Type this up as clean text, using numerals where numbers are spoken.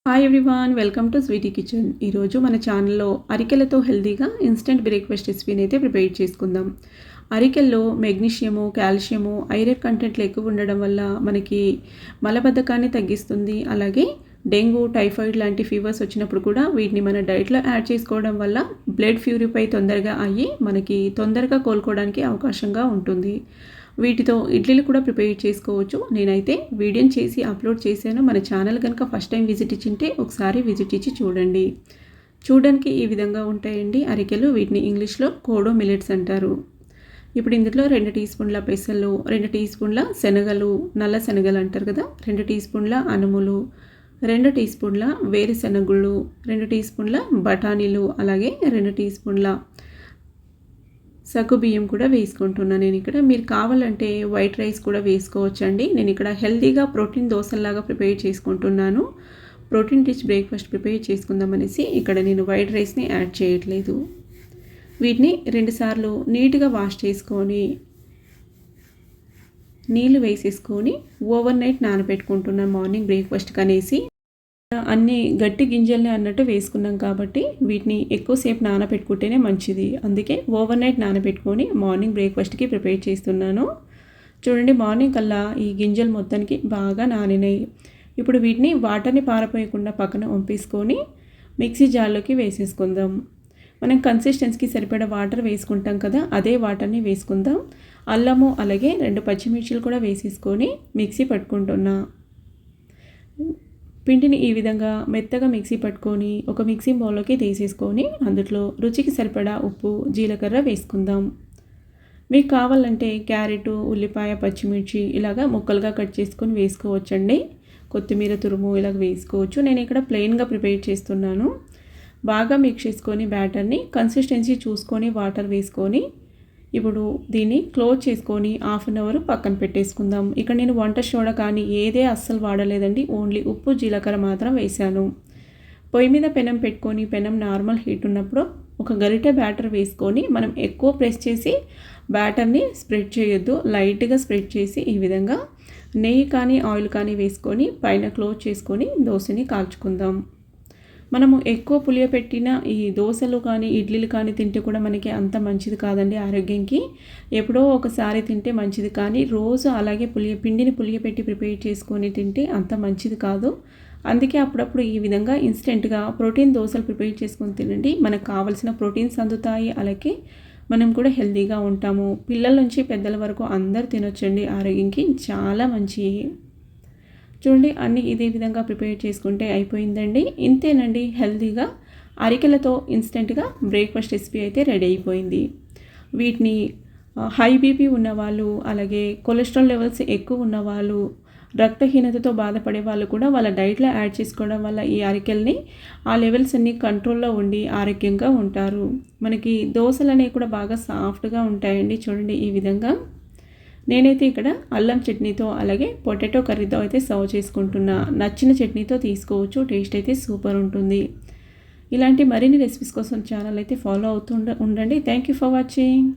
Hi everyone, welcome to Sweety Kitchen. ఈరోజు మన ఛానల్లో అరికెలతో హెల్తీగా ఇన్స్టెంట్ బ్రేక్ఫాస్ట్ రెసిపీని అయితే ప్రిపేర్ చేసుకుందాం. అరికెల్లో మెగ్నీషియము, కాల్షియము, ఐరన్ కంటెంట్లు ఎక్కువ ఉండడం వల్ల మనకి మలబద్ధకాన్ని తగ్గిస్తుంది. అలాగే డెంగ్యూ, టైఫాయిడ్ లాంటి ఫీవర్స్ వచ్చినప్పుడు కూడా వీటిని మన డైట్లో యాడ్ చేసుకోవడం వల్ల బ్లడ్ ప్యూరిఫై తొందరగా అయ్యి మనకి తొందరగా కోలుకోవడానికి అవకాశంగా ఉంటుంది. వీటితో ఇడ్లీలు కూడా ప్రిపేర్ చేసుకోవచ్చు. నేనైతే వీడియోని చేసి అప్లోడ్ చేశాను. మన ఛానల్ కనుక ఫస్ట్ టైం విజిట్ ఇచ్చింటే ఒకసారి విజిట్ ఇచ్చి చూడండి. చూడడానికి ఈ విధంగా ఉంటాయండి అరికెలు. వీటిని ఇంగ్లీష్లో కోడో మిల్లెట్స్ అంటారు. ఇప్పుడు ఇందులో 2 టీ స్పూన్ల పెసలు, 2 టీ స్పూన్ల శనగలు, నల్ల శనగలు అంటారు కదా, 2 టీ స్పూన్ల అనుములు, 2 టీ స్పూన్ల వేరుశనగుళ్ళు, 2 టీ స్పూన్ల బఠానీలు, అలాగే 2 టీ స్పూన్ల సగ్గుబియ్యం కూడా వేసుకుంటున్నాను నేను ఇక్కడ. మీరు కావాలంటే వైట్ రైస్ కూడా వేసుకోవచ్చండి. నేను ఇక్కడ హెల్తీగా ప్రోటీన్ దోశలాగా ప్రిపేర్ చేసుకుంటున్నాను. ప్రోటీన్ రిచ్ బ్రేక్ఫాస్ట్ ప్రిపేర్ చేసుకుందామనేసి ఇక్కడ నేను వైట్ రైస్ని యాడ్ చేయట్లేదు. వీటిని 2 సార్లు నీట్గా వాష్ చేసుకొని నీళ్ళు వేసేసుకొని ఓవర్ నైట్ నానబెట్టుకుంటున్నాను మార్నింగ్ బ్రేక్ఫాస్ట్కి అనేసి. అన్ని గట్టి గింజల్ని అన్నట్టు వేసుకున్నాం కాబట్టి వీటిని ఎక్కువసేపు నానబెట్టుకుంటేనే మంచిది. అందుకే ఓవర్ నైట్ నానబెట్టుకొని మార్నింగ్ బ్రేక్ఫాస్ట్కి ప్రిపేర్ చేస్తున్నాను. చూడండి, మార్నింగ్ కల్లా ఈ గింజలు మొత్తానికి బాగా నానినాయి. ఇప్పుడు వీటిని వాటర్ని పారపోయకుండా పక్కన వంపేసుకొని మిక్సీ జార్లోకి వేసేసుకుందాం. మనం కన్సిస్టెన్సీకి సరిపడా వాటర్ వేసుకుంటాం కదా, అదే వాటర్ని వేసుకుందాం. అల్లము అలాగే 2 పచ్చిమిర్చిలు కూడా వేసేసుకొని మిక్సీ పట్టుకుంటున్నా. పిండిని ఈ విధంగా మెత్తగా మిక్సీ పట్టుకొని ఒక మిక్సీ బౌల్లోకి తీసేసుకొని అందులో రుచికి సరిపడా ఉప్పు, జీలకర్ర వేసుకుందాం. మీకు కావాలంటే క్యారెట్, ఉల్లిపాయ, పచ్చిమిర్చి ఇలాగా ముక్కలుగా కట్ చేసుకొని వేసుకోవచ్చండి. కొత్తిమీర తురుము ఇలాగ వేసుకోవచ్చు. నేను ఇక్కడ ప్లెయిన్గా ప్రిపేర్ చేస్తున్నాను. బాగా మిక్స్ చేసుకొని బ్యాటర్ని కన్సిస్టెన్సీ చూసుకొని వాటర్ వేసుకొని ఇప్పుడు దీన్ని క్లోజ్ చేసుకొని హాఫ్ అన్ అవర్ పక్కన పెట్టేసుకుందాం. ఇక్కడ నేను వంట సోడా కానీ ఏదే అస్సలు వాడలేదండి. ఓన్లీ ఉప్పు, జీలకర్ర మాత్రం వేశాను. పొయ్యి మీద పెనం పెట్టుకొని పెనం నార్మల్ హీట్ ఉన్నప్పుడు ఒక గరిటె బ్యాటర్ వేసుకొని మనం ఎక్కువ ప్రెస్ చేసి బ్యాటర్ని స్ప్రెడ్ చేయొద్దు. లైట్గా స్ప్రెడ్ చేసి ఈ విధంగా నెయ్యి కానీ ఆయిల్ కానీ వేసుకొని పైన క్లోజ్ చేసుకొని దోశని కాల్చుకుందాం. మనము ఎక్కువ పులియపెట్టిన ఈ దోశలు కానీ ఇడ్లీలు కానీ తింటే కూడా మనకి అంత మంచిది కాదండి ఆరోగ్యంకి. ఎప్పుడో ఒకసారి తింటే మంచిది, కానీ రోజు అలాగే పిండిని పులియపెట్టి ప్రిపేర్ చేసుకొని తింటే అంత మంచిది కాదు. అందుకే అప్పుడప్పుడు ఈ విధంగా ఇన్స్టెంట్గా ప్రోటీన్ దోశలు ప్రిపేర్ చేసుకొని తినండి. మనకు కావాల్సిన ప్రోటీన్స్ అందుతాయి, అలాగే మనం కూడా హెల్తీగా ఉంటాము. పిల్లల నుంచి పెద్దల వరకు అందరు తినొచ్చండి. ఆరోగ్యంకి చాలా మంచి. చూడండి, అన్నీ ఇదే విధంగా ప్రిపేర్ చేసుకుంటే అయిపోయిందండి. ఇంతేనండి, హెల్తీగా అరికెలతో ఇన్స్టెంట్గా బ్రేక్ఫాస్ట్ రెసిపీ అయితే రెడీ అయిపోయింది. వీటిని హై బీపీ ఉన్నవాళ్ళు, అలాగే కొలెస్ట్రాల్ లెవెల్స్ ఎక్కువ ఉన్నవాళ్ళు, రక్తహీనతతో బాధపడే వాళ్ళు కూడా వాళ్ళ డైట్లో యాడ్ చేసుకోవడం వల్ల ఈ అరికెల్ని ఆ లెవెల్స్ అన్నీ కంట్రోల్లో ఉండి ఆరోగ్యంగా ఉంటారు. మనకి దోశలు అనేవి కూడా బాగా సాఫ్ట్గా ఉంటాయండి. చూడండి, ఈ విధంగా నేనైతే ఇక్కడ అల్లం చట్నీతో అలాగే పొటాటో కర్రీతో అయితే సర్వ్ చేసుకుంటున్నా. నచ్చిన చట్నీతో తీసుకోవచ్చు, టేస్ట్ అయితే సూపర్ ఉంటుంది. ఇలాంటి మరిన్ని రెసిపీస్ కోసం ఛానల్ అయితే ఫాలో అవుతూ ఉండండి. Thank you for watching.